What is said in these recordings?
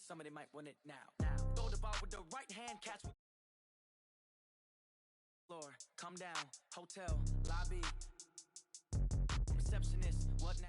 somebody might want it now. Throw the ball with the right hand, catch with floor. Come down, hotel, lobby, receptionist, what now?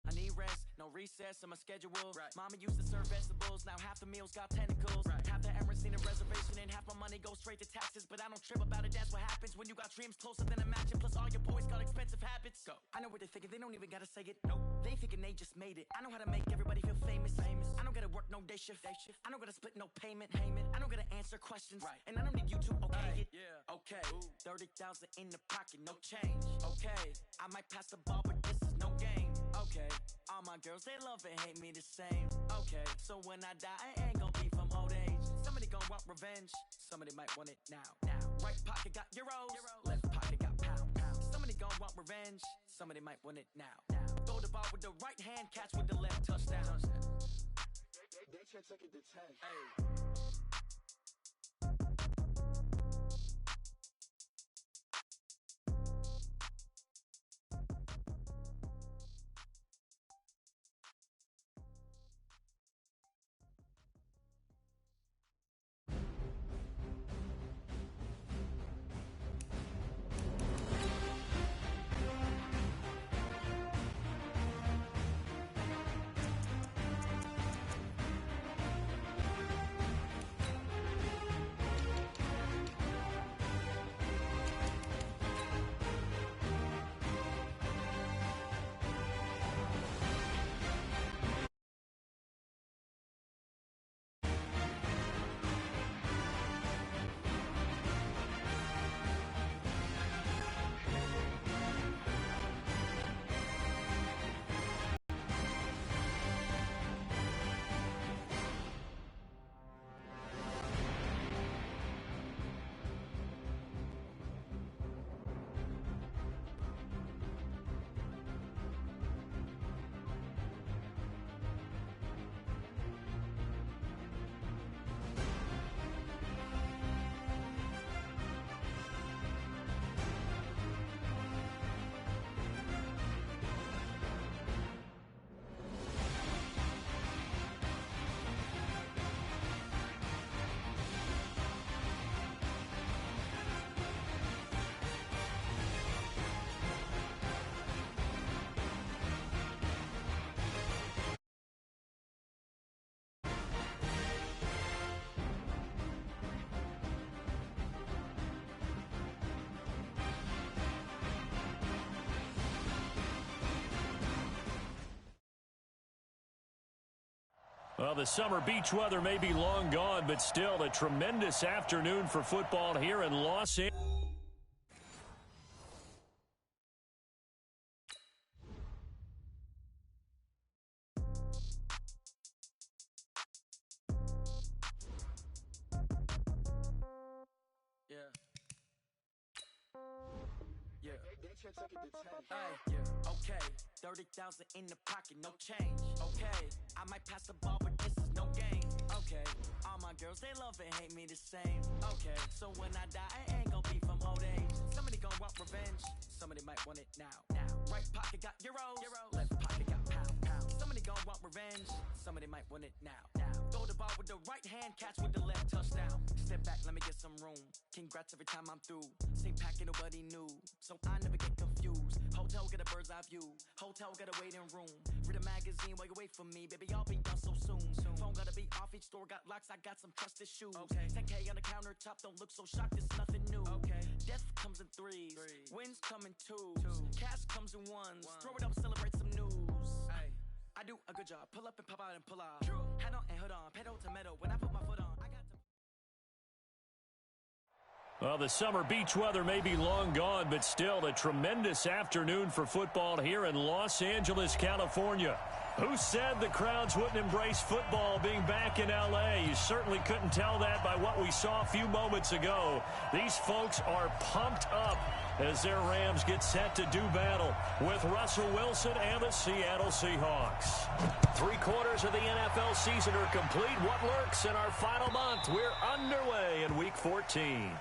I need rest, no recess in my schedule. Right. Mama used to serve vegetables, now half the meals got tentacles. Right. Half the Emirates need a reservation and half my money goes straight to taxes. But I don't trip about it, that's what happens when you got dreams closer than a match. And plus all your boys got expensive habits. Go. I know what they're thinking, they don't even gotta say it. Nope. They thinking they just made it. I know how to make everybody feel famous. I don't gotta work no day shift. I don't gotta split no payment. I don't gotta answer questions. Right. And I don't need you to okay it. Yeah. Okay. Ooh. 30,000 in the pocket, no change. Okay. I might pass the ball, but this is no game. Okay. All my girls, they love and hate me the same. Okay. So when I die, I ain't gonna be from old age. Somebody gon' want revenge. Somebody might want it now. Right pocket got euros. Left pocket got pounds. Somebody gon' want revenge. Somebody might want it now. Throw the ball with the right hand, catch with the left, touchdown. They check it to 10. Hey. Well, the summer beach weather may be long gone, but still a tremendous afternoon for football here in Los Angeles. They check it to 10. Hey, yeah. Okay. 30,000 in the pocket, no change. Okay. I might pass the ball, but this is no game. Okay. All my girls, they love and hate me the same. Okay. So when I die, I ain't gonna be from old age. Somebody gon' want revenge. Somebody might want it now. Right pocket got euros. Left pocket got pounds. Somebody gon' want revenge. Somebody might want it now. Throw the ball with the right hand, catch with the left, touchdown. Step back, let me get some room. Congrats every time I'm through. Same packet, nobody knew, so I never get confused. Hotel get a bird's eye view. Hotel got a waiting room. Read a magazine while you wait for me, baby. I'll be done so soon. Phone gotta be off, each store got locks. I got some trusted shoes. Okay. 10K on the countertop, don't look so shocked. It's nothing new. Okay. Death comes in threes. Wins come in twos. Cash comes in ones. Throw it up, celebrate some news. Ay. I do a good job. Pull up and pop out and pull out. Head on and hood on. Pedal to metal. When I put my foot on, I got to. Well, the summer beach weather may be long gone, but still a tremendous afternoon for football here in Los Angeles, California. Who said the crowds wouldn't embrace football being back in L.A.? You certainly couldn't tell that by what we saw a few moments ago. These folks are pumped up as their Rams get set to do battle with Russell Wilson and the Seattle Seahawks. 3/4 of the NFL season are complete. What lurks in our final month? We're underway in Week 14.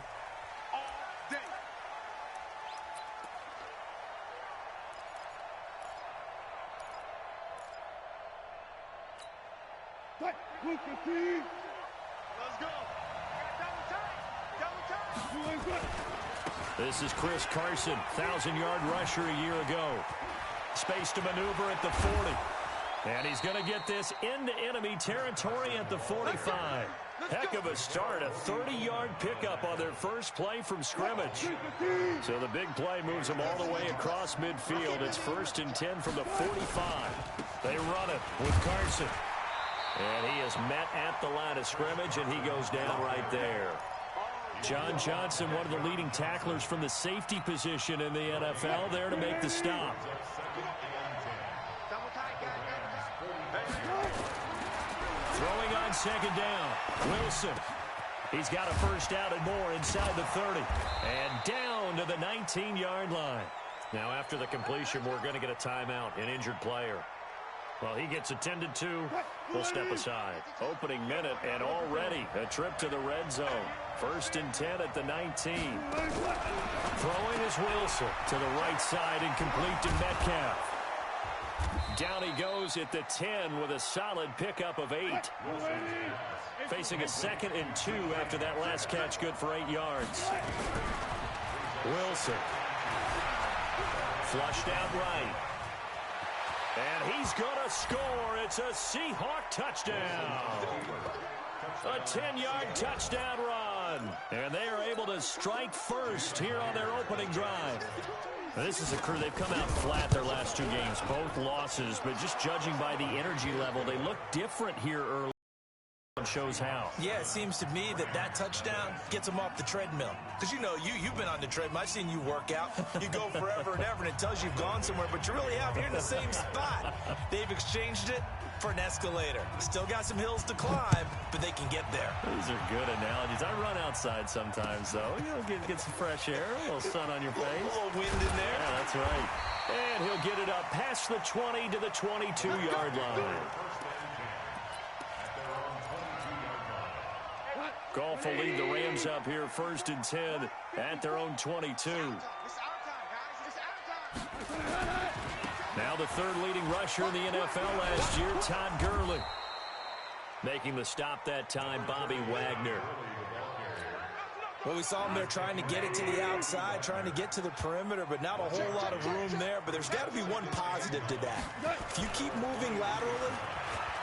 Let's go. This is Chris Carson, 1,000-yard rusher a year ago. Space to maneuver at the 40. And he's going to get this into enemy territory at the 45. Heck of a start, a 30-yard pickup on their first play from scrimmage. So the big play moves them all the way across midfield. It's 1st and 10 from the 45. They run it with Carson. And he is met at the line of scrimmage, and he goes down right there. John Johnson, one of the leading tacklers from the safety position in the NFL, there to make the stop. Throwing on 2nd down, Wilson. He's got a first down and more inside the 30. And down to the 19-yard line. Now, after the completion, we're going to get a timeout, an injured player. Well, he gets attended to. We'll step aside. Opening minute, and already a trip to the red zone. 1st and 10 at the 19. Throwing is Wilson to the right side and complete to Metcalf. Down he goes at the 10 with a solid pickup of 8. Facing a 2nd and 2 after that last catch, good for 8 yards. Wilson. Flushed out right. And he's going to score. It's a Seahawk touchdown. A 10-yard touchdown run. And they are able to strike first here on their opening drive. Now, this is a crew. They've come out flat their last 2 games, both losses. But just judging by the energy level, they look different here early. Shows how. Yeah, it seems to me that touchdown gets them off the treadmill. Because, you know, you've been on the treadmill. I've seen you work out. You go forever and ever, and it tells you you've gone somewhere, but you really have. You're in the same spot. They've exchanged it for an escalator. Still got some hills to climb, but they can get there. These are good analogies. I run outside sometimes, though. You know, get some fresh air, a little sun on your face. A little wind in there. Yeah, that's right. And he'll get it up past the 20 to the 22-yard line. Goff will lead the Rams up here 1st and 10 at their own 22. Now the 3rd leading rusher in the NFL last year, Todd Gurley. Making the stop that time, Bobby Wagner. Well, we saw him there trying to get it to the outside, trying to get to the perimeter, but not a whole lot of room there. But there's got to be one positive to that. If you keep moving laterally,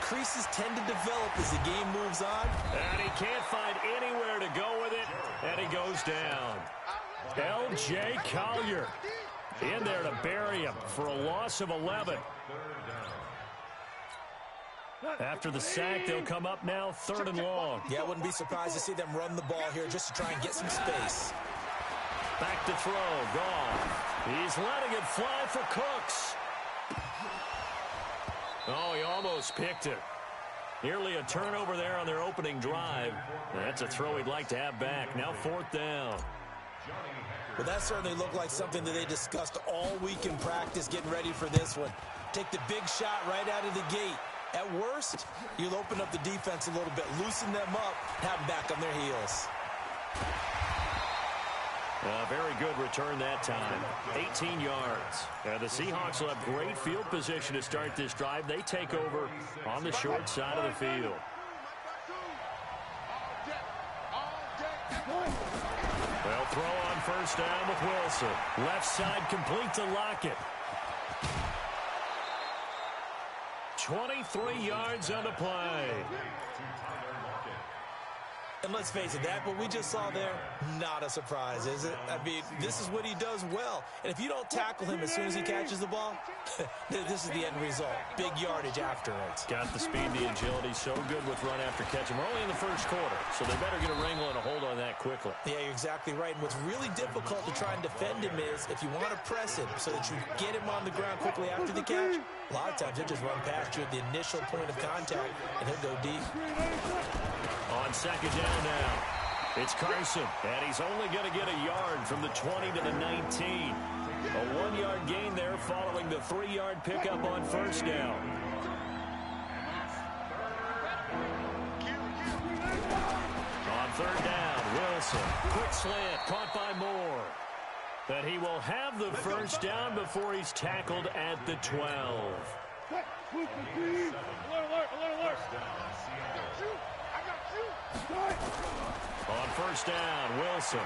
creases tend to develop as the game moves on. And he can't find anywhere to go with it, and he goes down. L.J. Collier in there to bury him for a loss of 11. After the sack, they'll come up now 3rd and long. Yeah, I wouldn't be surprised to see them run the ball here just to try and get some space. Back to throw, Goff. He's letting it fly for Cooks. Oh, he almost picked it. Nearly a turnover there on their opening drive. That's a throw he'd like to have back. Now 4th down. Well, that certainly looked like something that they discussed all week in practice getting ready for this one. Take the big shot right out of the gate. At worst, you'll open up the defense a little bit, loosen them up, have them back on their heels. A very good return that time. 18 yards. The Seahawks will have great field position to start this drive. They take over on the short side of the field. They'll throw on 1st down with Wilson. Left side complete to Lockett. 23 yards on the play. And let's face it, that what we just saw there, not a surprise, is it? I mean, this is what he does well. And if you don't tackle him as soon as he catches the ball, this is the end result. Big yardage after it. Got the speed, the agility, so good with run after catch. And we're only in the 1st quarter, so they better get a wrangle and a hold on that quickly. Yeah, you're exactly right. And what's really difficult to try and defend him is if you want to press him so that you get him on the ground quickly after the catch, a lot of times he'll just run past you at the initial point of contact, and he'll go deep. On 2nd down now, it's Carson, and he's only going to get a yard from the 20 to the 19. A 1-yard gain there following the 3-yard pickup on 1st down. On 3rd down, Wilson, quick slant, caught by Moore. But he will have the 1st down before he's tackled at the 12. Alert, alert, alert, alert. I got you. On first down, Wilson.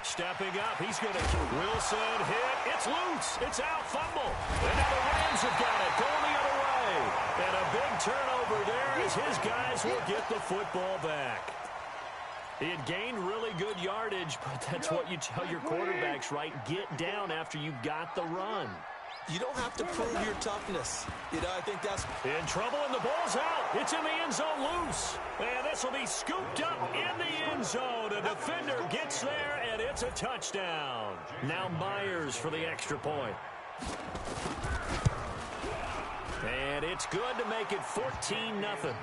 Stepping up, he's going to Wilson hit. It's loose. It's out, fumble. And now the Rams have got it, going the other way. And a big turnover there as his guys will get the football back. He had gained really good yardage, but that's what you tell your quarterbacks, right? Get down after you got the run. You don't have to prove your toughness. You know, I think that's... In trouble, and the ball's out. It's in the end zone loose. And this will be scooped up in the end zone. A defender gets there, and it's a touchdown. Now Myers for the extra point. And it's good to make it 14-0.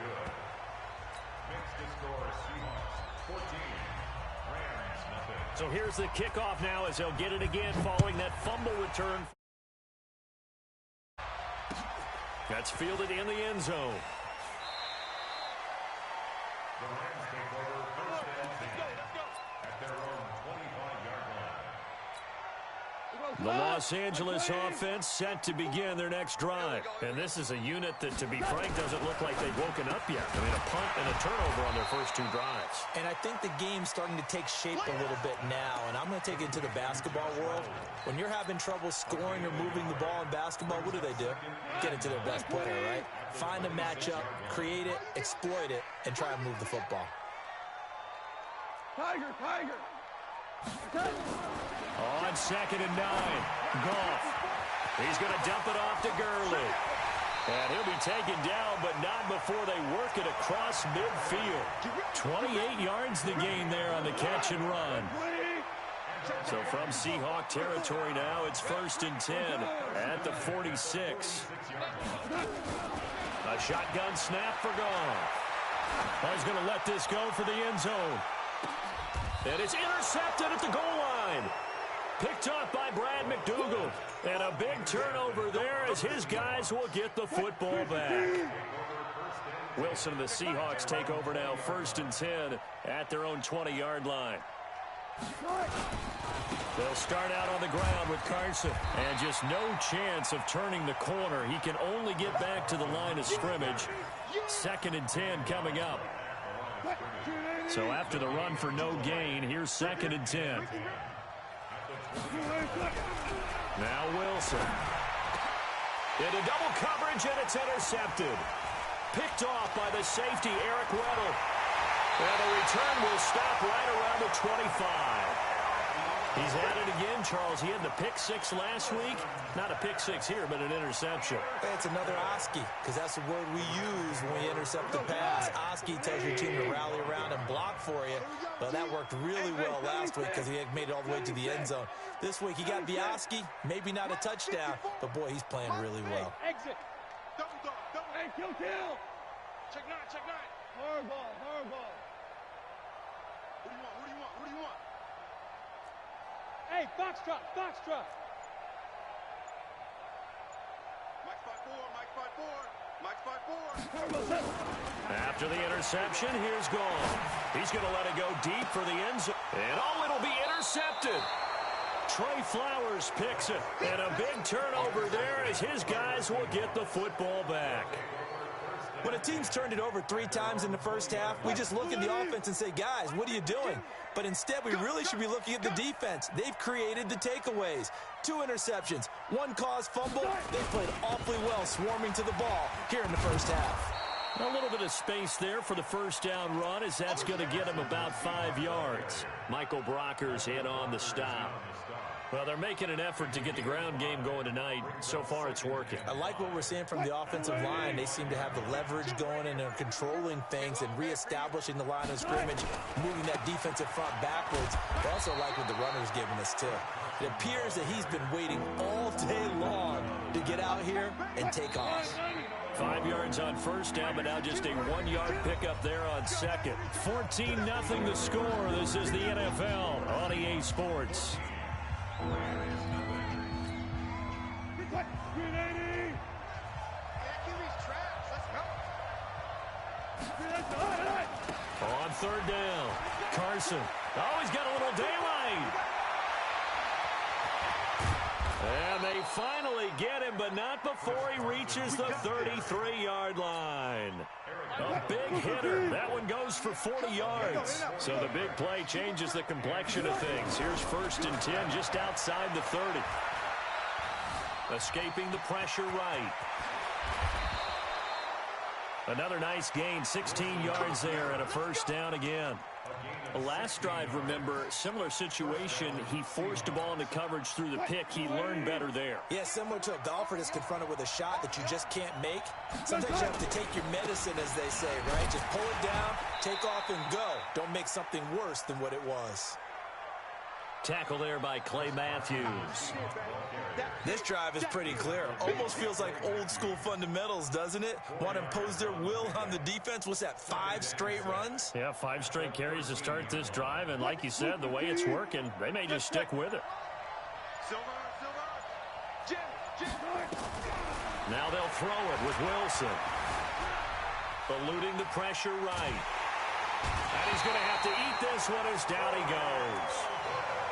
So here's the kickoff now as they'll get it again following that fumble return. That's fielded in the end zone. The Rams take over first and 10 at their own 25-yard line. The Los Angeles offense set to begin their next drive. And this is a unit that, to be frank, doesn't look like they've woken up yet. I mean, a punt and a turnover on their first two drives. And I think the game's starting to take shape a little bit now. And I'm going to take it to the basketball world. When you're having trouble scoring or moving the ball in basketball, what do? Get it to their best player, right? Find a matchup, create it, exploit it, and try and move the football. Tiger, Tiger. On 2nd and 9, Goff. He's going to dump it off to Gurley. And he'll be taken down, but not before they work it across midfield. 28 yards the gain there on the catch and run. So from Seahawk territory now, it's 1st and 10 at the 46. A shotgun snap for Goff. He's going to let this go for the end zone. And it's intercepted at the goal line. Picked off by Brad McDougal. And a big turnover there as his guys will get the football back. Wilson and the Seahawks take over now, 1st and 10 at their own 20-yard line. They'll start out on the ground with Carson. And just no chance of turning the corner. He can only get back to the line of scrimmage. 2nd and 10 coming up. So after the run for no gain, here's 2nd and 10. Now Wilson. Into double coverage, and it's intercepted. Picked off by the safety, Eric Weddle. And the return will stop right around the 25. He's at it again, Charles. He had the pick six last week. Not a pick six here, but an interception. It's another Oski, because that's the word we use when we intercept the pass. Oski tells your team to rally around and block for you. Well, that worked really well last week because he had made it all the way to the end zone. This week he got the Oski, maybe not a touchdown, but boy, he's playing really well. Exit. Double dog, double. Hey, kill. Check nine. Hard ball. What do you want? Hey, Foxtrot. Mike's 5'4". After the interception, here's Goff. He's going to let it go deep for the end zone. And it'll be intercepted. Trey Flowers picks it. And a big turnover there as his guys will get the football back. When a team's turned it over 3 times in the first half, we just look at the offense and say, guys, what are you doing? But instead, we really should be looking at the defense. They've created the takeaways. 2 interceptions, 1 caused fumble. They played awfully well swarming to the ball here in the first half. A little bit of space there for the first down run as that's going to get him about 5 yards. Michael Brockers in on the stop. Well, they're making an effort to get the ground game going tonight. So far, it's working. I like what we're seeing from the offensive line. They seem to have the leverage going and they're controlling things and reestablishing the line of scrimmage, moving that defensive front backwards. I also like what the runner's giving us, too. It appears that he's been waiting all day long to get out here and take off. 5 yards on first down, but now just a 1-yard pickup there on second. 14-0 the score. This is the NFL on EA Sports. On third down, Carson. Oh, he's got a little daylight. And they finally get him, but not before he reaches the 33-yard line. A big hitter. That one goes for 40 yards. So the big play changes the complexion of things. Here's 1st and 10 just outside the 30. Escaping the pressure right. Another nice gain, 16 yards there and a 1st down again. Last drive, remember, similar situation. He forced the ball into coverage through the pick. He learned better there. Yeah, similar to a golfer that's confronted with a shot that you just can't make. Sometimes you have to take your medicine, as they say, right? Just pull it down, take off, and go. Don't make something worse than what it was. Tackle there by Clay Matthews. This drive is pretty clear. Almost feels like old-school fundamentals, doesn't it? Want to impose their will on the defense. What's that, 5 straight runs? Yeah, 5 straight carries to start this drive, and like you said, the way it's working, they may just stick with it. Now they'll throw it with Wilson. Eluding the pressure right. And he's going to have to eat this one as down he goes.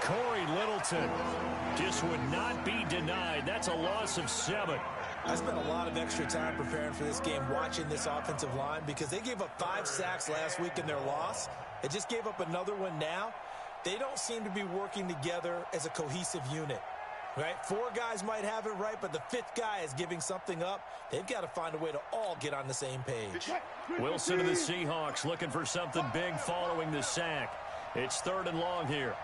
Corey Littleton just would not be denied. That's a loss of 7. I spent a lot of extra time preparing for this game watching this offensive line because they gave up 5 sacks last week in their loss. They just gave up another one now. They don't seem to be working together as a cohesive unit. Right? 4 guys might have it right, but the 5th guy is giving something up. They've got to find a way to all get on the same page. Wilson of the Seahawks looking for something big following the sack. It's 3rd and long here.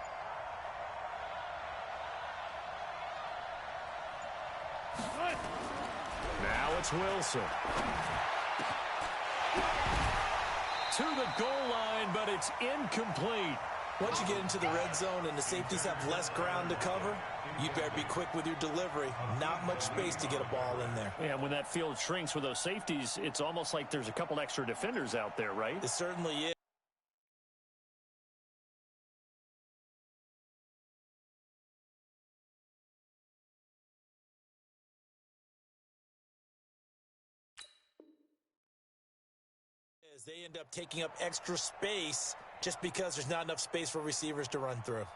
Now it's Wilson. To the goal line, but it's incomplete. Once you get into the red zone and the safeties have less ground to cover, you better be quick with your delivery. Not much space to get a ball in there. Yeah, when that field shrinks with those safeties, it's almost like there's a couple extra defenders out there, right? It certainly is. They end up taking up extra space just because there's not enough space for receivers to run through.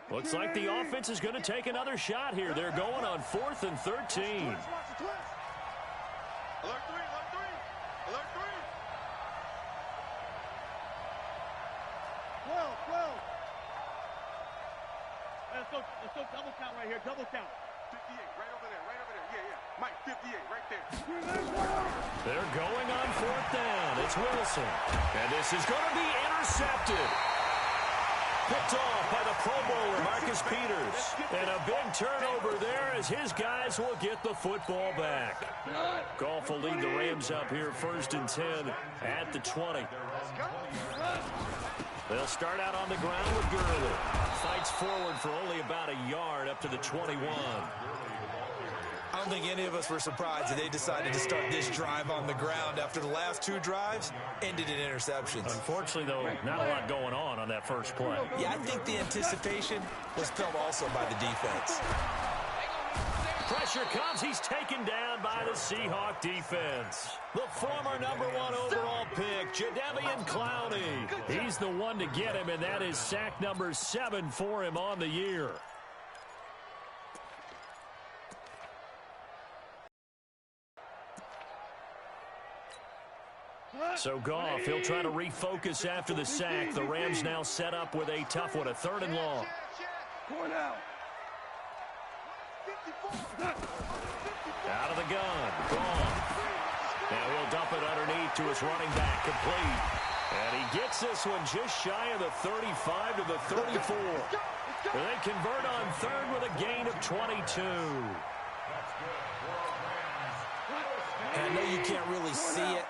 Looks like the offense is going to take another shot here. They're going on 4th and 13. Alert 3, alert 3, alert 3. 12. Let's go double count right here, double count. 58, right over there. Yeah. Mike, 58, right there. They're going on 4th down. It's Wilson. And this is going to be intercepted. Picked off by the Pro Bowler, Marcus Peters. And a big turnover there as his guys will get the football back. Goff will lead the Rams up here 1st and 10 at the 20. They'll start out on the ground with Gurley. Fights forward for only about a yard up to the 21. I don't think any of us were surprised that they decided to start this drive on the ground after the last 2 drives ended in interceptions. Unfortunately, though, not a lot going on that first play. Yeah, I think the anticipation was felt also by the defense. Pressure comes. He's taken down by the Seahawk defense. The former #1 overall pick, Jadeveon Clowney. He's the one to get him, and that is sack number 7 for him on the year. So Goff, he'll try to refocus after the sack. The Rams now set up with a tough one, a 3rd and long. Out of the gun, Goff. Now he'll dump it underneath to his running back, complete. And he gets this one just shy of the 35 to the 34. And they convert on 3rd with a gain of 22. And I know you can't really see it,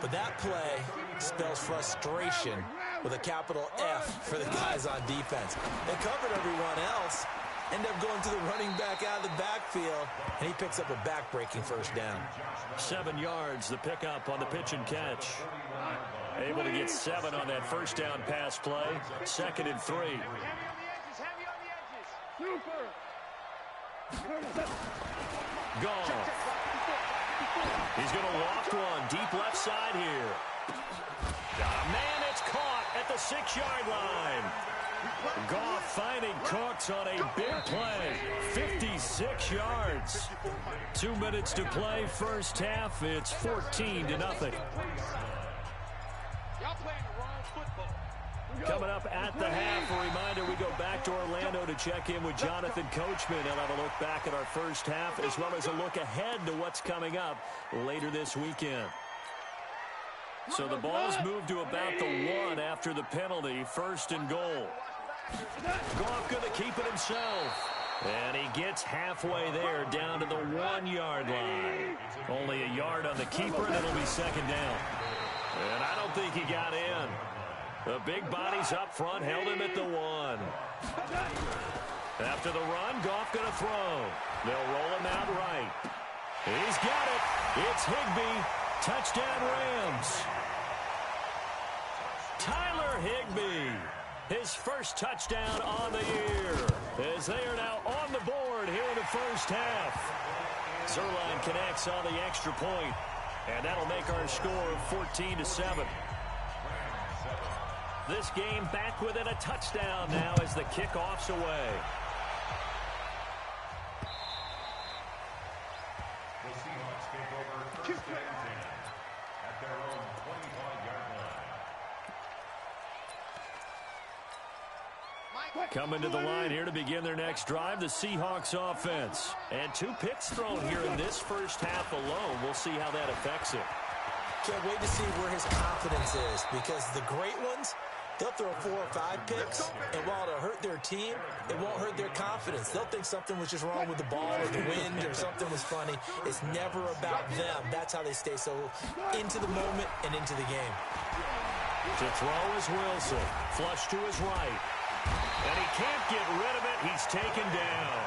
but that play spells frustration with a capital F for the guys on defense. They covered everyone else, end up going to the running back out of the backfield, and he picks up a back-breaking 1st down. 7 yards, the pickup on the pitch and catch. Able to get 7 on that 1st down pass play. 2nd and 3. Goff. He's going to loft one deep left side here. Got a man, it's caught at the 6-yard line. Goff finding Cooks on a big play. 56 yards. 2 minutes to play, first half. It's 14-0. Y'all playing the wrong football. Coming up at the half, a reminder, we go back to Orlando to check in with Jonathan Coachman. He'll have a look back at our first half as well as a look ahead to what's coming up later this weekend. So the ball's moved to about the 1 after the penalty, 1st and goal. Goff going to keep it himself. And he gets halfway there down to the 1-yard line. Only a yard on the keeper, and it'll be 2nd down. And I don't think he got in. The big bodies up front held him at the 1. After the run, Goff going to throw. They'll roll him out right. He's got it. It's Higbee. Touchdown Rams. Tyler Higbee. His first touchdown on the year. As they are now on the board here in the first half. Zerline connects on the extra point. And that'll make our score 14-7. This game back within a touchdown now as the kickoff's away. The Seahawks take over first and 10 at their own 25-yard line. Coming to the line here to begin their next drive, the Seahawks offense. And 2 picks thrown here in this first half alone. We'll see how that affects it. Can't wait to see where his confidence is, because the great ones, they'll throw 4 or 5 picks, and while it'll hurt their team, it won't hurt their confidence. They'll think something was just wrong with the ball or the wind or something was funny. It's never about them. That's how they stay so into the moment and into the game. To throw is Wilson. Flush to his right. And he can't get rid of it. He's taken down.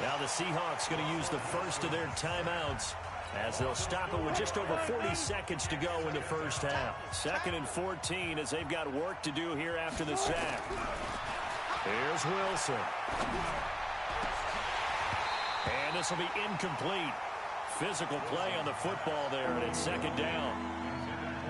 Now the Seahawks going to use the first of their timeouts as they'll stop it with just over 40 seconds to go in the first half. 2nd and 14 as they've got work to do here after the sack. Here's Wilson. And this will be incomplete. Physical play on the football there, and it's 2nd down.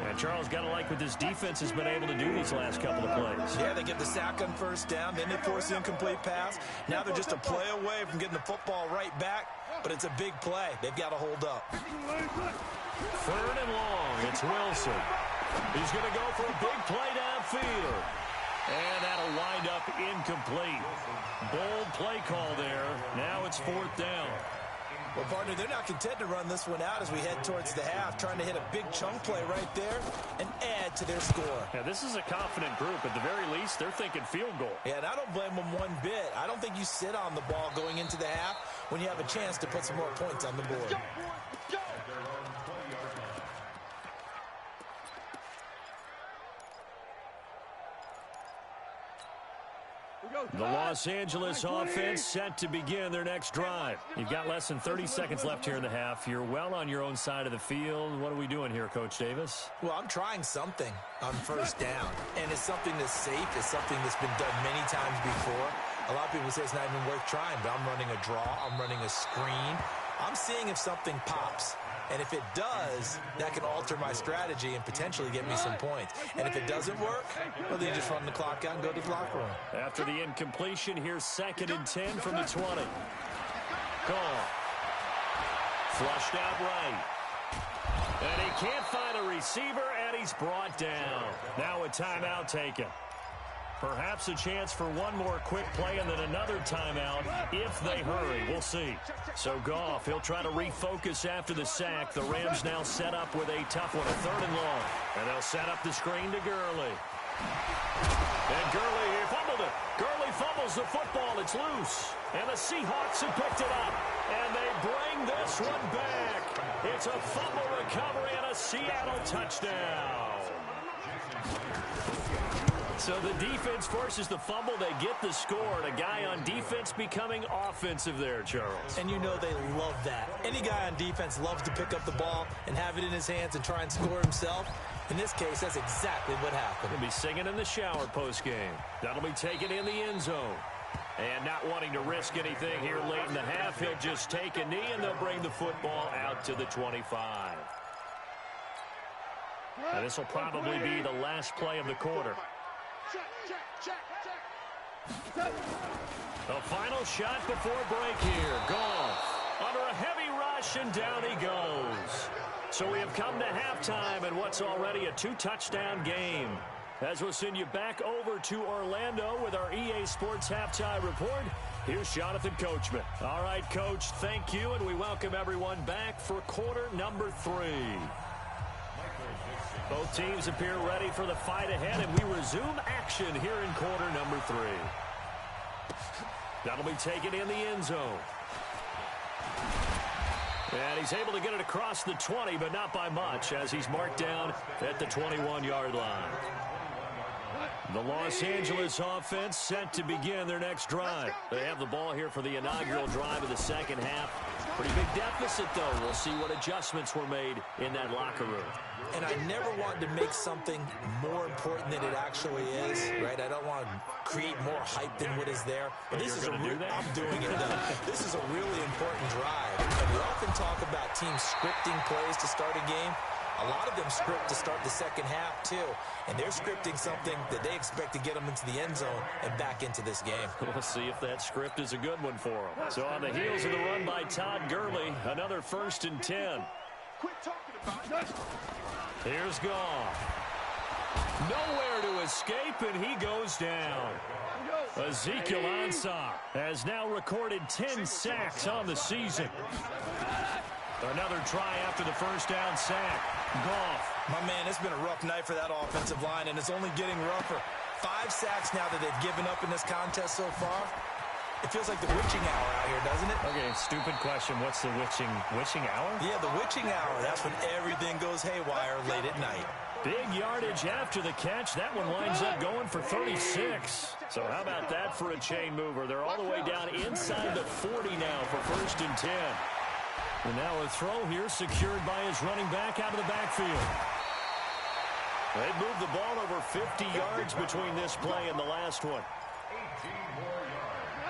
And Charles, got to like what this defense has been able to do these last couple of plays. Yeah, they get the sack on 1st down, then they force the incomplete pass. Now they're just a play away from getting the football right back, but it's a big play. They've got to hold up. 3rd and long, it's Wilson. He's going to go for a big play downfield. And that'll wind up incomplete. Bold play call there. Now it's 4th down. Well, partner, they're not content to run this one out as we head towards the half, trying to hit a big chunk play right there and add to their score. Yeah, this is a confident group. At the very least, they're thinking field goal. Yeah, and I don't blame them one bit. I don't think you sit on the ball going into the half when you have a chance to put some more points on the board. At their own 20-yard line. The Los Angeles offense set to begin their next drive. You've got less than 30 seconds left here in the half. You're well on your own side of the field. What are we doing here, Coach Davis? Well, I'm trying something on 1st down, and it's something that's safe. It's something that's been done many times before. A lot of people say it's not even worth trying, but I'm running a draw. I'm running a screen. I'm seeing if something pops. And if it does, that can alter my strategy and potentially get me some points. And if it doesn't work, well, then you just run the clock out and go to the locker room. After the incompletion, here's 2nd and 10 from the 20. Call. Flushed out right. And he can't find a receiver, and he's brought down. Now a timeout taken. Perhaps a chance for one more quick play and then another timeout if they hurry. We'll see. So Goff, he'll try to refocus after the sack. The Rams now set up with a tough one, a 3rd and long. And they'll set up the screen to Gurley. And Gurley, he fumbled it. Gurley fumbles the football. It's loose. And the Seahawks have picked it up. And they bring this one back. It's a fumble recovery and a Seattle touchdown. So the defense forces the fumble. They get the score. And a guy on defense becoming offensive there, Charles. And you know they love that. Any guy on defense loves to pick up the ball and have it in his hands and try and score himself. In this case, that's exactly what happened. He'll be singing in the shower postgame. That'll be taken in the end zone. And not wanting to risk anything here late in the half, he'll just take a knee, and they'll bring the football out to the 25. Now, this will probably be the last play of the quarter. The final shot before break here. Goff under a heavy rush, and down he goes. So we have come to halftime in what's already a 2-touchdown game. As we'll send you back over to Orlando with our EA Sports Halftime Report, here's Jonathan Coachman. All right, Coach, thank you, and we welcome everyone back for quarter number 3. Both teams appear ready for the fight ahead, and we resume action here in quarter number 3. That'll be taken in the end zone. And he's able to get it across the 20, but not by much, as he's marked down at the 21-yard line. The Los Angeles offense set to begin their next drive. They have the ball here for the inaugural drive of the second half. Pretty big deficit, though. We'll see what adjustments were made in that locker room. And I never want to make something more important than it actually is, right? I don't want to create more hype than what is there. But this is I'm doing it. This is a really important drive. And we often talk about teams scripting plays to start a game. A lot of them script to start the second half, too. And they're scripting something that they expect to get them into the end zone and back into this game. We'll see if that script is a good one for them. So on the heels of the run by Todd Gurley, another 1st and 10. Quit talking about it. Here's Goff. Nowhere to escape, and he goes down. Ezekiel Ansah has now recorded 10 sacks on the season. Another try after the first down sack. Goff. My man, it's been a rough night for that offensive line, and it's only getting rougher. 5 sacks now that they've given up in this contest so far. It feels like the witching hour out here, doesn't it? Okay, stupid question. What's the witching hour? Yeah, the witching hour. That's when everything goes haywire late at night. Big yardage after the catch. That one winds up going for 36. So how about that for a chain mover? They're all the way down inside the 40 now for 1st and 10. And now a throw here secured by his running back out of the backfield. They've moved the ball over 50 yards between this play and the last one.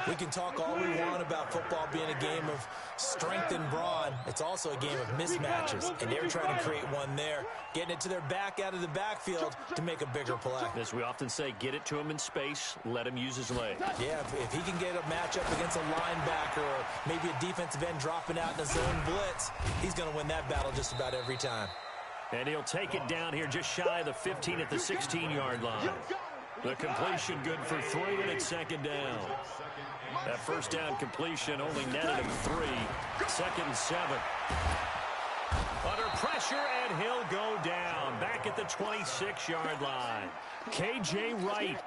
We can talk all we want about football being a game of strength and brawn. It's also a game of mismatches, and they're trying to create one there, getting it to their back out of the backfield to make a bigger play. As we often say, get it to him in space, let him use his leg. Yeah, if he can get a matchup against a linebacker or maybe a defensive end dropping out in a zone blitz, he's going to win that battle just about every time. And he'll take it down here just shy of the 15 at the 16-yard line. The completion good for 3, and it's 2nd down. That first down completion only netted him 3. 2nd and 7. Under pressure, and he'll go down. Back at the 26-yard line. K.J. Wright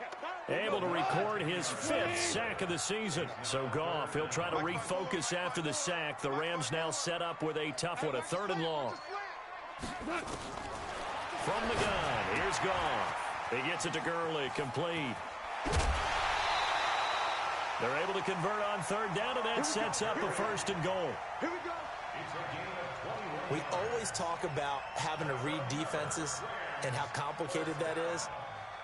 able to record his 5th sack of the season. So Goff, he'll try to refocus after the sack. The Rams now set up with a tough one, a 3rd and long. From the gun, here's Goff. He gets it to Gurley, complete. They're able to convert on 3rd down, and that sets up a 1st and goal. Here we go. We always talk about having to read defenses and how complicated that is.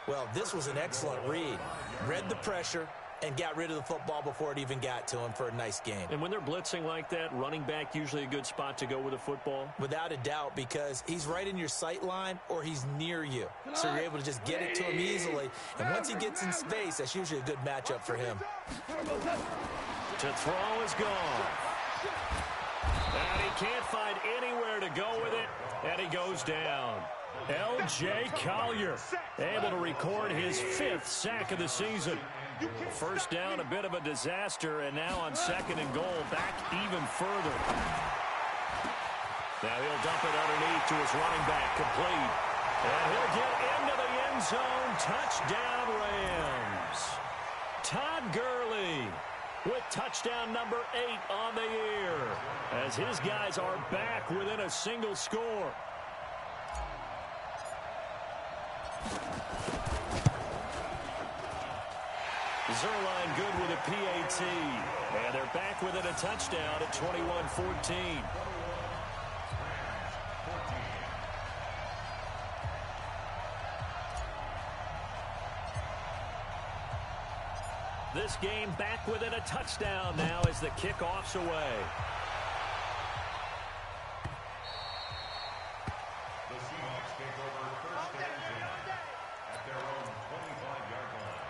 Well, this was an excellent read. Read the pressure and got rid of the football before it even got to him for a nice game. And when they're blitzing like that, running back usually a good spot to go with the football? Without a doubt, because he's right in your sight line or he's near you. So you're able to just get it to him easily. And once he gets in space, that's usually a good matchup for him. To throw is gone. And he can't find anywhere to go with it, and he goes down. L.J. Collier able to record his 5th sack of the season. First down, a bit of a disaster, and now on 2nd and goal, back even further. Now he'll dump it underneath to his running back, complete. And he'll get into the end zone. Touchdown, Rams. Todd Gurley with touchdown number 8 on the year, as his guys are back within a single score. Zerline good with a PAT. And they're back within a touchdown at 21-14. This game back within a touchdown now as the kickoff's away. The Seahawks take over 1st and 10 at their own 25-yard line.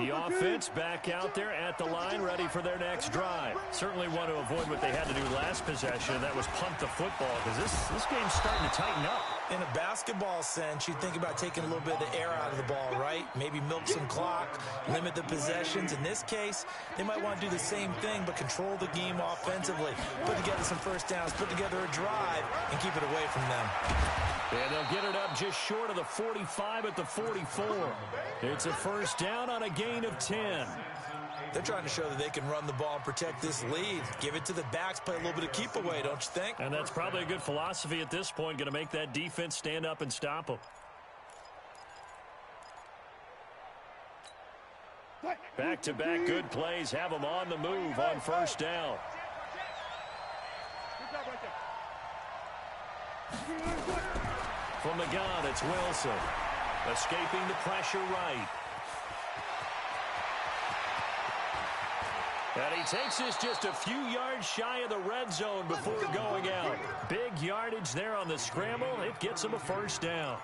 The offense back out there at the line, ready for their next drive. Certainly want to avoid what they had to do last possession, and that was punt the football, because this game's starting to tighten up. In a basketball sense, you think about taking a little bit of the air out of the ball, right? Maybe milk some clock, limit the possessions. In this case, they might want to do the same thing, but control the game offensively. Put together some first downs, put together a drive, and keep it away from them. And they'll get it up just short of the 45 at the 44. It's a first down on a gain of 10. They're trying to show that they can run the ball and protect this lead. Give it to the backs, play a little bit of keep away, don't you think? And that's probably a good philosophy at this point, going to make that defense stand up and stop them. Back-to-back good plays have them on the move on first down. From the gun, it's Wilson. Escaping the pressure right. And he takes this just a few yards shy of the red zone before going out. Big yardage there on the scramble. It gets him a first down.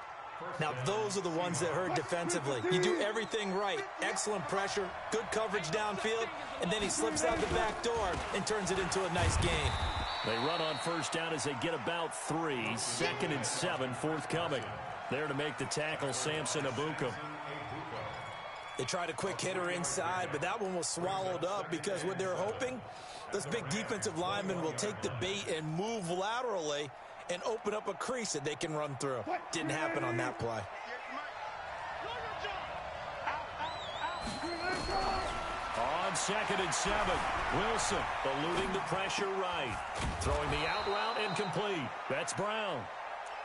Now, those are the ones that hurt defensively. You do everything right. Excellent pressure, good coverage downfield, and then he slips out the back door and turns it into a nice gain. They run on first down as they get about 3. 2nd and 7 forthcoming. There to make the tackle, Samson Abukum. They tried a quick hitter inside, but that one was swallowed up because what they're hoping, this big defensive lineman will take the bait and move laterally and open up a crease that they can run through. Didn't happen on that play. On 2nd and 7, Wilson eluding the pressure right. Throwing the out route incomplete. That's Brown.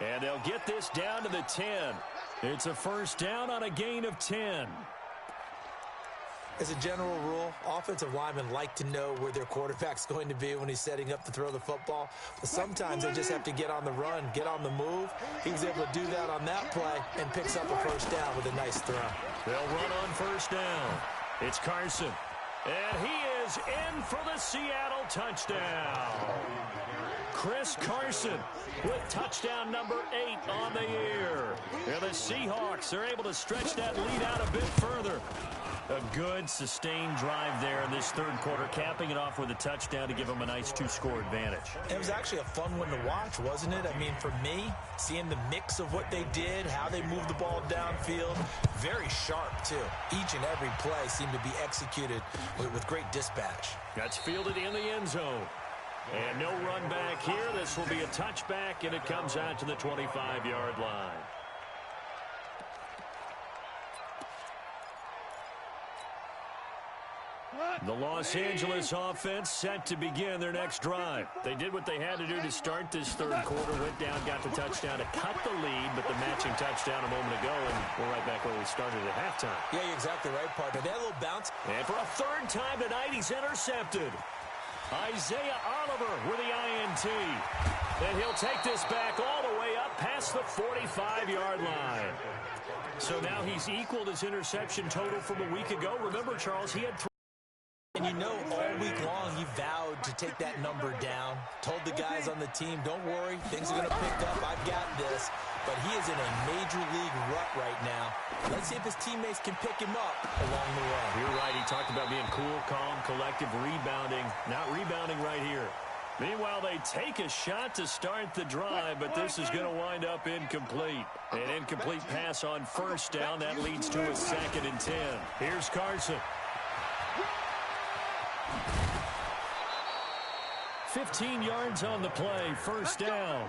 And they'll get this down to the 10. It's a first down on a gain of 10. As a general rule, offensive linemen like to know where their quarterback's going to be when he's setting up to throw the football. But sometimes they just have to get on the run, get on the move. He was able to do that on that play and picks up a first down with a nice throw. They'll run on first down. It's Carson. And he is in for the Seattle touchdown. Chris Carson with touchdown number 8 on the year. And the Seahawks are able to stretch that lead out a bit further. A good, sustained drive there in this third quarter, capping it off with a touchdown to give them a nice 2-score advantage. It was actually a fun one to watch, wasn't it? I mean, for me, seeing the mix of what they did, how they moved the ball downfield, very sharp, too. Each and every play seemed to be executed with great dispatch. That's fielded in the end zone. And no run back here. This will be a touchback, and it comes out to the 25-yard line. The Los Angeles offense set to begin their next drive. They did what they had to do to start this third quarter, went down, got the touchdown to cut the lead, but the matching touchdown a moment ago, and we're right back where we started at halftime. Yeah, you're exactly right, partner. That little bounce. And for a third time tonight, he's intercepted. Isaiah Oliver with the INT. And he'll take this back all the way up past the 45-yard line. So now he's equaled his interception total from a week ago. Remember, Charles, he had 3. And you know, all week long, he vowed to take that number down. Told the guys on the team, don't worry, things are going to pick up. I've got this. But he is in a major league rut right now. Let's see if his teammates can pick him up along the way. You're right. He talked about being cool, calm, collective, rebounding. Not rebounding right here. Meanwhile, they take a shot to start the drive, but this is going to wind up incomplete. An incomplete pass on first down. That leads to a 2nd and 10. Here's Carson. 15 yards on the play, first down.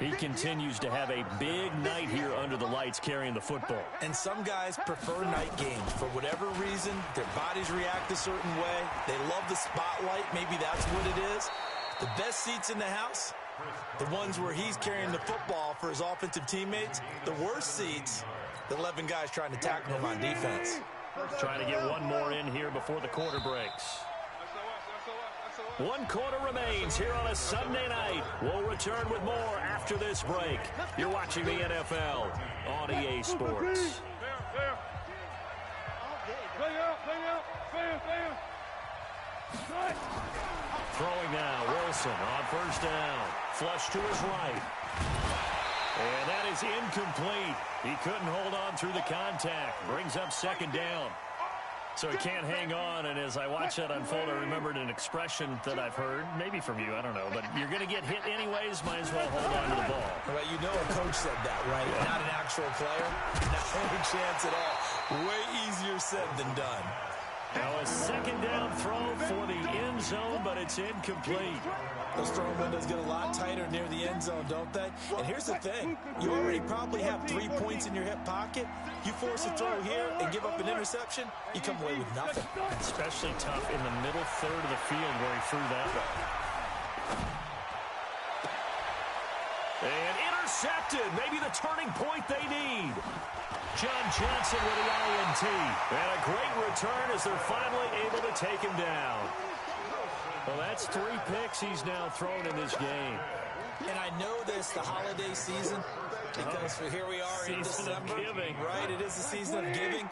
He continues to have a big night here under the lights carrying the football. And some guys prefer night games. For whatever reason, their bodies react a certain way. They love the spotlight. Maybe that's what it is. The best seats in the house, the ones where he's carrying the football for his offensive teammates. The worst seats, the 11 guys trying to tackle him on defense. Trying to get one more in here before the quarter breaks. 1 quarter remains here on a Sunday night. We'll return with more after this break. You're watching the NFL on EA Sports. Throwing now, Wilson on first down. Flush to his right. And that is incomplete. He couldn't hold on through the contact. Brings up second down. So he can't hang on, and as I watch that unfold, I remembered an expression that I've heard, maybe from you, I don't know, but you're going to get hit anyways, might as well hold on to the ball. Well, you know a coach said that, right? Yeah. Not an actual player. Not any chance at all. Way easier said than done. Now a second down throw for the end zone, but it's incomplete. Those throwing windows get a lot tighter near the end zone, don't they? And here's the thing. You already probably have 3 points in your hip pocket. You force a throw here and give up an interception, you come away with nothing. Especially tough in the middle third of the field where he threw that one. And intercepted. Maybe the turning point they need. John Johnson with the INT. And a great return as they're finally able to take him down. Well, that's 3 picks he's now thrown in this game. And I know this, the holiday season, because here we are in December. Right, it is the season of giving.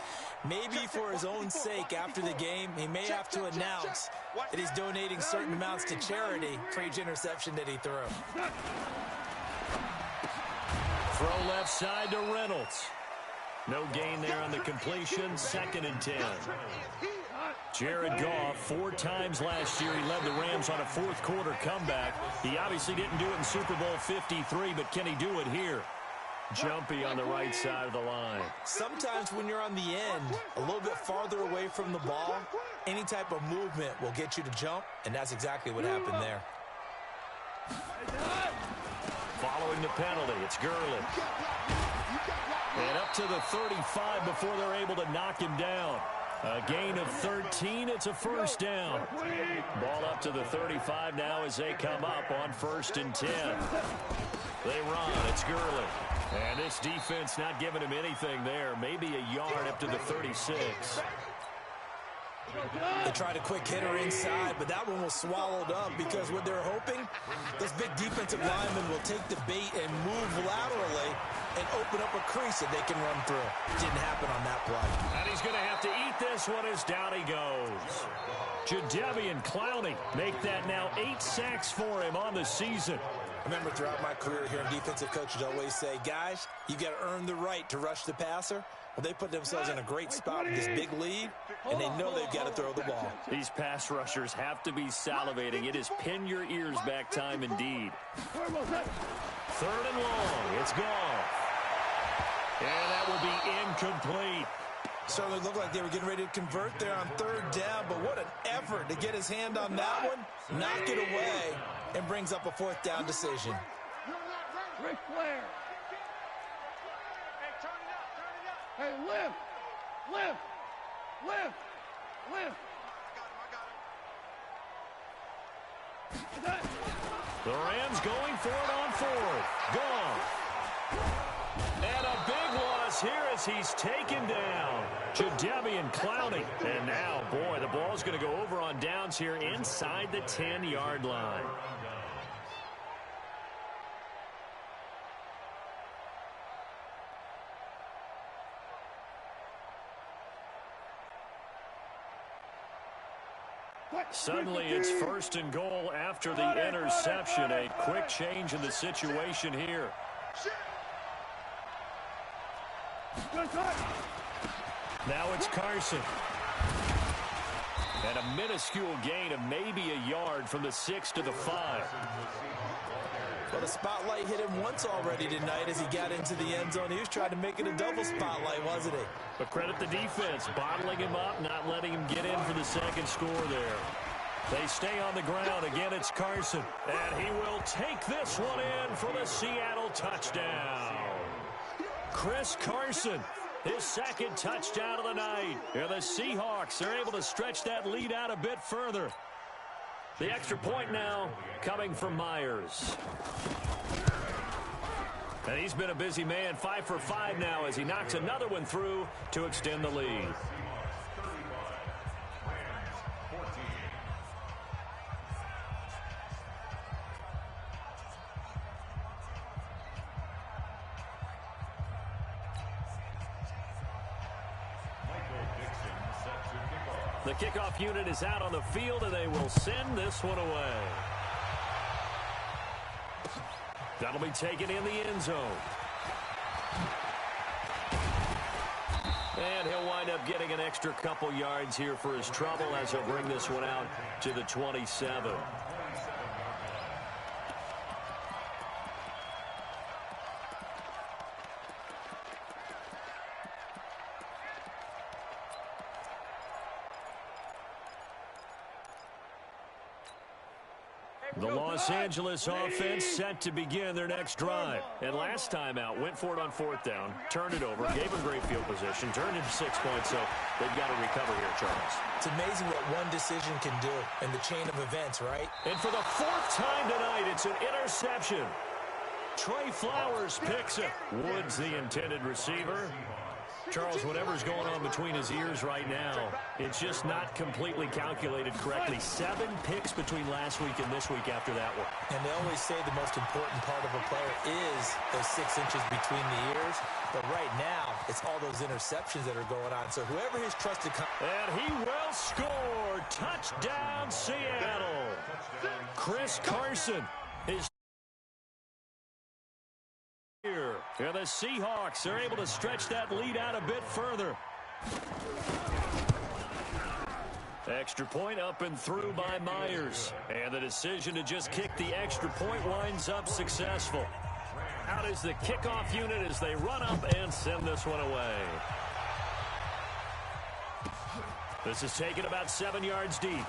Maybe for his own sake, after the game, he may have to announce that he's donating certain amounts to charity for each interception that he threw. Throw left side to Reynolds. No gain there on the completion. 2nd and 10. Jared Goff, 4 times last year, he led the Rams on a fourth-quarter comeback. He obviously didn't do it in Super Bowl 53, but can he do it here? Jumpy on the right side of the line. Sometimes when you're on the end, a little bit farther away from the ball, any type of movement will get you to jump, and that's exactly what happened there. Following the penalty, it's Gurley. And up to the 35 before they're able to knock him down. A gain of 13, it's a first down. Ball up to the 35 now as they come up on 1st and 10. They run, it's Gurley. And this defense not giving him anything there. Maybe a yard up to the 36. They tried a quick hitter inside, but that one was swallowed up because what they're hoping, those big defensive linemen will take the bait and move laterally and open up a crease that they can run through. Didn't happen on that play. And he's going to have to eat this one as down he goes. Jadeveon Clowney make that now 8 sacks for him on the season. I remember throughout my career here, defensive coaches always say, guys, you got to earn the right to rush the passer. Well, they put themselves in a great spot with this big lead, and they know they've got to throw the ball. These pass rushers have to be salivating. It is pin your ears back time indeed. 3rd and long. It's gone. And that will be incomplete. Certainly looked like they were getting ready to convert there on 3rd down, but what an effort to get his hand on that one, knock it away, and brings up a 4th down decision. Ric Flair. Hey, lift! Lift! Lift! Lift! The Rams going for it on 4th. Gone. And a big loss here as he's taken down. Jadeveon Clowney. And now, boy, the ball's going to go over on downs here inside the 10-yard line. Suddenly, it's 1st and goal after the interception. A quick change in the situation here. Now it's Carson. And a minuscule gain of maybe a yard from the 6 to the 5. Well, the spotlight hit him once already tonight as he got into the end zone. He was trying to make it a double spotlight, wasn't he? But credit the defense, bottling him up, not letting him get in for the second score there. They stay on the ground. Again, it's Carson. And he will take this one in for the Seattle touchdown. Chris Carson, his 2nd touchdown of the night. And the Seahawks are able to stretch that lead out a bit further. The extra point now coming from Myers. And he's been a busy man, 5 for 5 now as he knocks another one through to extend the lead. The kickoff unit is out on the field, and they will send this one away. That'll be taken in the end zone. And he'll wind up getting an extra couple yards here for his trouble as he'll bring this one out to the 27. The Los Angeles offense set to begin their next drive. And last time out, went for it on fourth down, turned it over, gave them great field position, turned into 6 points, so they've got to recover here, Charles. It's amazing what one decision can do in the chain of events, right? And for the fourth time tonight, it's an interception. Trey Flowers picks it. Woods, the intended receiver. Charles, whatever's going on between his ears right now, it's just not completely calculated correctly. 7 picks between last week and this week after that one. And they always say the most important part of a player is those 6 inches between the ears. But right now, it's all those interceptions that are going on. So whoever his trusted... And he will score. Touchdown, Seattle. Chris Carson is... And the Seahawks are able to stretch that lead out a bit further. Extra point up and through by Myers. And the decision to just kick the extra point winds up successful. Out is the kickoff unit as they run up and send this one away. This is taken about 7 yards deep.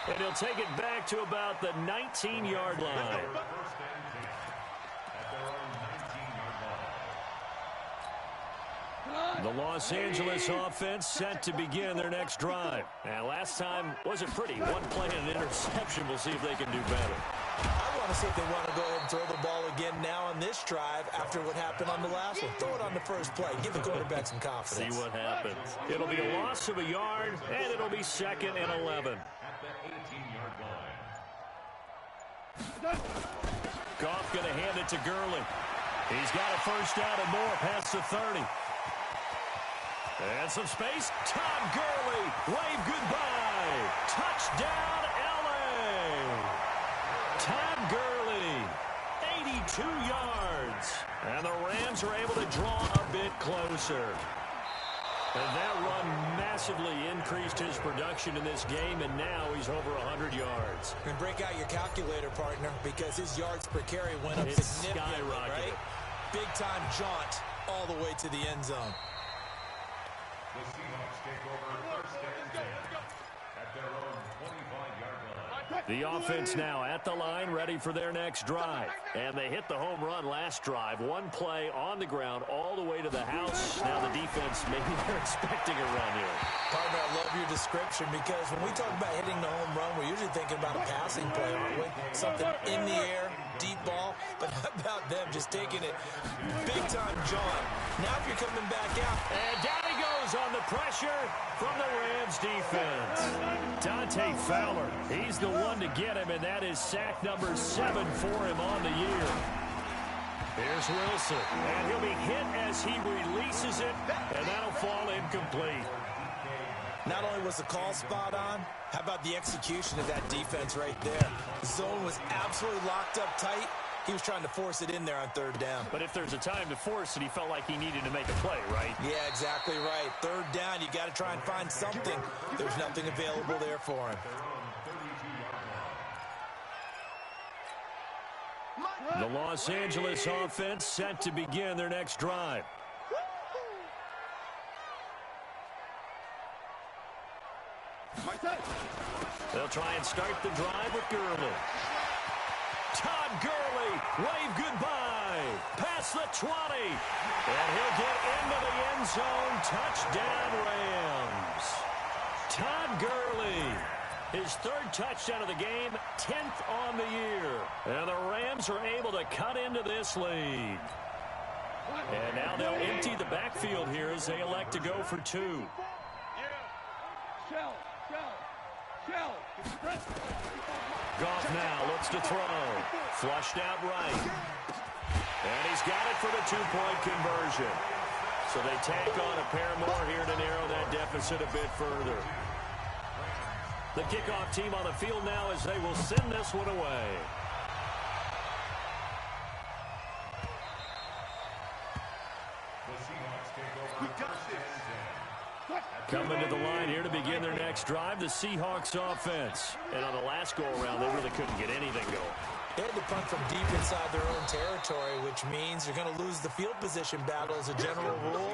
And he'll take it back to about the 19-yard line. The Los Angeles offense set to begin their next drive. And last time wasn't pretty. One play and an interception. We'll see if they can do better. I want to see if they want to go ahead and throw the ball again now on this drive after what happened on the last one. Throw it on the first play. Give the quarterback some confidence. See what happens. It'll be a loss of a yard, and it'll be 2nd and 11. Goff going to hand it to Gurley. He's got a first down and more past the 30. And some space. Todd Gurley. Wave goodbye. Touchdown, L.A. Todd Gurley. 82 yards. And the Rams are able to draw a bit closer. And that run massively increased his production in this game, and now he's over 100 yards. And break out your calculator, partner, because his yards per carry went up significantly, right? Big-time jaunt all the way to the end zone. The Seahawks take over first and 10 at their own 25-yard line. The offense now at the line, ready for their next drive. And they hit the home run last drive. One play on the ground all the way to the house. Now the defense, maybe they're expecting a run here. Partner, I love your description because when we talk about hitting the home run, we're usually thinking about a passing play, aren't we? Something in the air, deep ball. But how about them just taking it big-time jaunt? Now if you're coming back out. And down he goes on the pressure from the Rams defense. Dante Fowler, he's the one to get him, and that is sack number 7 for him on the year. Here's Wilson, and he'll be hit as he releases it, and that'll fall incomplete. Not only was the call spot on, how about the execution of that defense right there? The zone was absolutely locked up tight. He was trying to force it in there on 3rd down. But if there's a time to force it, he felt like he needed to make a play, right? Yeah, exactly right. 3rd down, you got to try and find something. There's nothing available there for him. The Los Angeles offense set to begin their next drive. They'll try and start the drive with Gurley. Todd Gurley, wave goodbye. Past the 20. And he'll get into the end zone. Touchdown, Rams. Todd Gurley, his 3rd touchdown of the game, 10th on the year. And the Rams are able to cut into this lead. And now they'll empty the backfield here as they elect to go for 2. Goff now looks to throw. Flushed out right. And he's got it for the 2-point conversion. So they tack on a pair more here to narrow that deficit a bit further. The kickoff team on the field now as they will send this one away. line here to begin their next drive, the Seahawks offense. And on the last go-around, they really couldn't get anything going. They had to punt from deep inside their own territory, which means you're going to lose the field position battle as a general rule.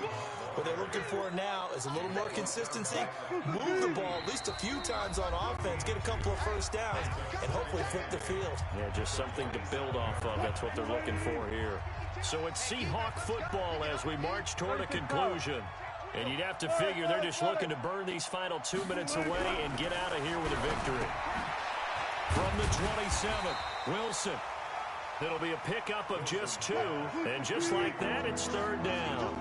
What they're looking for now is a little more consistency, move the ball at least a few times on offense, get a couple of first downs, and hopefully flip the field. Yeah, just something to build off of. That's what they're looking for here. So it's Seahawk football as we march toward a conclusion. And you'd have to figure they're just looking to burn these final 2 minutes away and get out of here with a victory. From the 27th, Wilson. It'll be a pickup of just 2. And just like that, it's third down.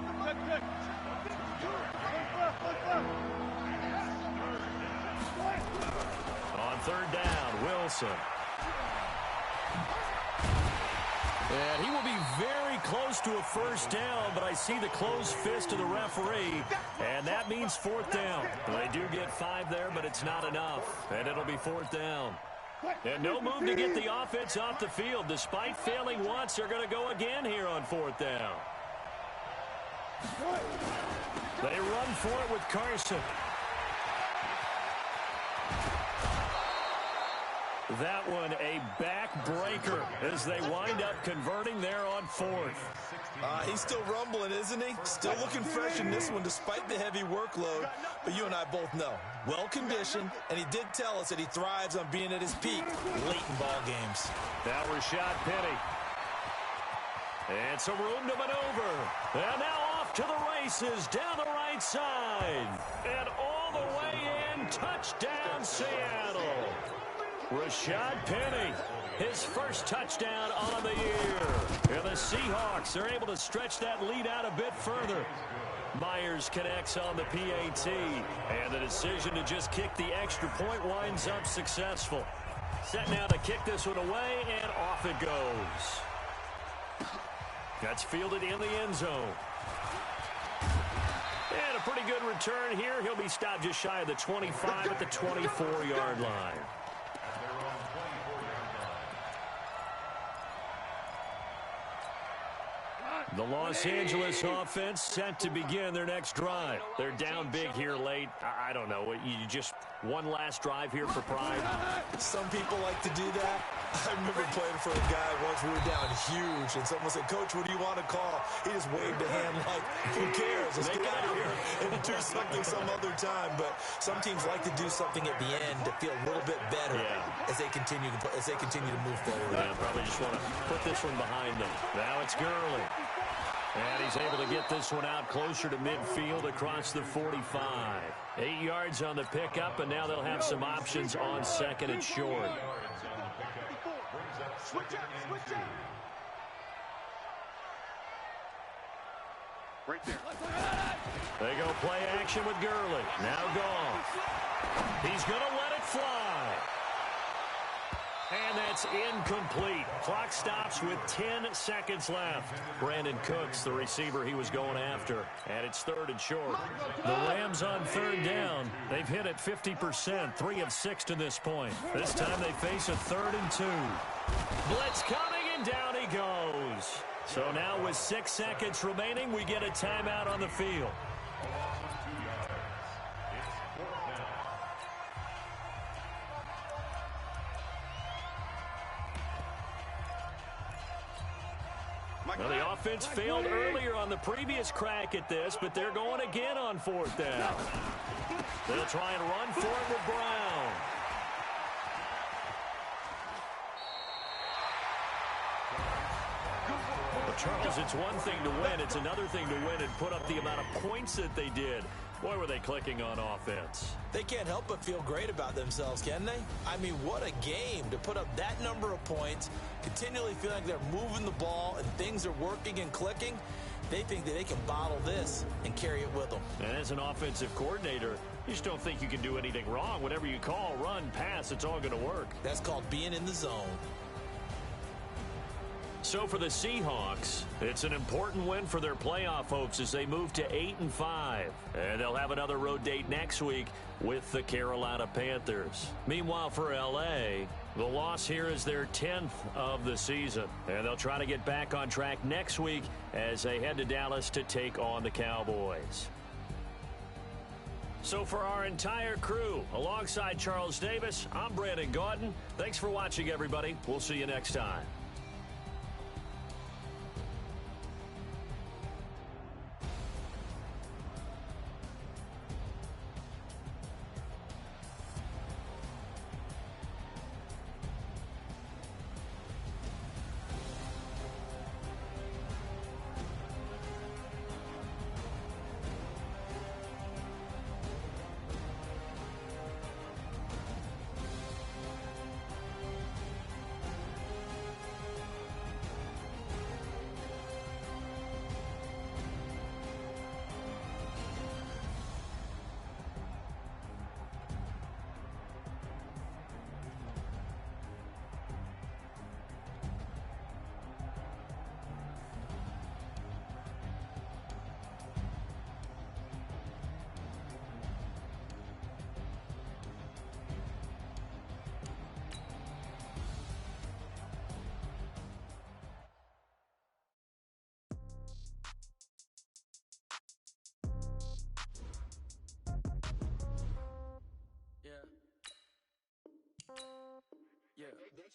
On third down, Wilson. And he will be very close to a first down, but I see the closed fist of the referee, and that means fourth down. They do get 5 there, but it's not enough, and it'll be fourth down. And no move to get the offense off the field. Despite failing once, they're going to go again here on fourth down. They run for it with Carson. That one a backbreaker as they wind up converting there on fourth. He's still rumbling, isn't he? Still looking fresh in this one despite the heavy workload. But you and I both know, well-conditioned, and he did tell us that he thrives on being at his peak late in ball games. Now Rashad Penny. And some room to maneuver. And now off to the races down the right side. And all the way in, touchdown Seattle. Rashad Penny, his first touchdown on the year. And the Seahawks are able to stretch that lead out a bit further. Myers connects on the PAT. And the decision to just kick the extra point winds up successful. Set now to kick this one away, and off it goes. That's fielded in the end zone. And a pretty good return here. He'll be stopped just shy of the 25 at the 24-yard line. The Los Angeles offense set to begin their next drive. They're down big here late. I don't know. You just one last drive here for pride. Some people like to do that. I remember playing for a guy once. We were down huge, and someone said, "Coach, what do you want to call?" He just waved a hand like, "Who cares? Let's get out of here and do something some other time." But some teams like to do something at the end to feel a little bit better as they continue to move forward. Yeah, probably just want to put this one behind them. Now it's Gurley. And he's able to get this one out closer to midfield across the 45. 8 yards on the pickup, and now they'll have some options on second and short. Right there. They go play action with Gurley. Now Goff. He's going to let it fly. And that's incomplete. Clock stops with 10 seconds left. Brandon Cooks, the receiver he was going after. And it's third and short. The Rams on third down. They've hit it 50%, 3 of 6 to this point. This time they face a 3rd and 2. Blitz coming, and down he goes. So now with 6 seconds remaining, we get a timeout on the field. Well, the offense failed earlier on the previous crack at this, but they're going again on fourth down. They'll try and run for it with Brown. Well, Charles, it's one thing to win. It's another thing to win and put up the amount of points that they did. Boy, were they clicking on offense. They can't help but feel great about themselves, can they? I mean, what a game to put up that number of points, continually feeling like they're moving the ball and things are working and clicking. They think that they can bottle this and carry it with them. And as an offensive coordinator, you just don't think you can do anything wrong. Whatever you call, run, pass, it's all going to work. That's called being in the zone. So for the Seahawks, it's an important win for their playoff hopes as they move to 8-5. And they'll have another road date next week with the Carolina Panthers. Meanwhile, for L.A., the loss here is their 10th of the season. And they'll try to get back on track next week as they head to Dallas to take on the Cowboys. So for our entire crew, alongside Charles Davis, I'm Brandon Gaudin. Thanks for watching, everybody. We'll see you next time.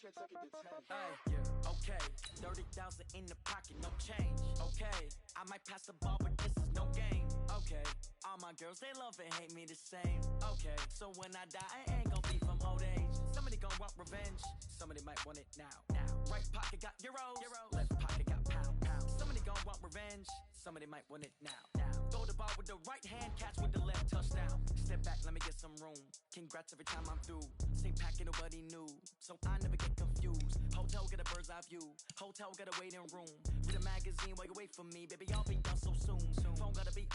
They took it to 10. Yeah, okay. 30,000 in the pocket, no change. Okay, I might pass the ball, but this is no game. Okay, all my girls, they love and hate me the same. Okay, so when I die, I ain't gon' be from old age. Somebody gon' want revenge, somebody might want it now. Right pocket got euros, left pocket got pound. Somebody gon' want revenge, somebody might want it now. Throw the ball with the right hand, catch with the left, touchdown. Step back, let me get some room. Congrats every time I'm through. Same packet, nobody knew, so I never get confused. Hotel got a bird's eye view, hotel got a waiting room. Read a magazine while you wait for me, baby, I'll be done so soon. Phone gotta be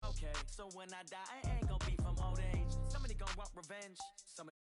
okay. So when I die, I ain't gon' be from old age. Somebody gon' want revenge, somebody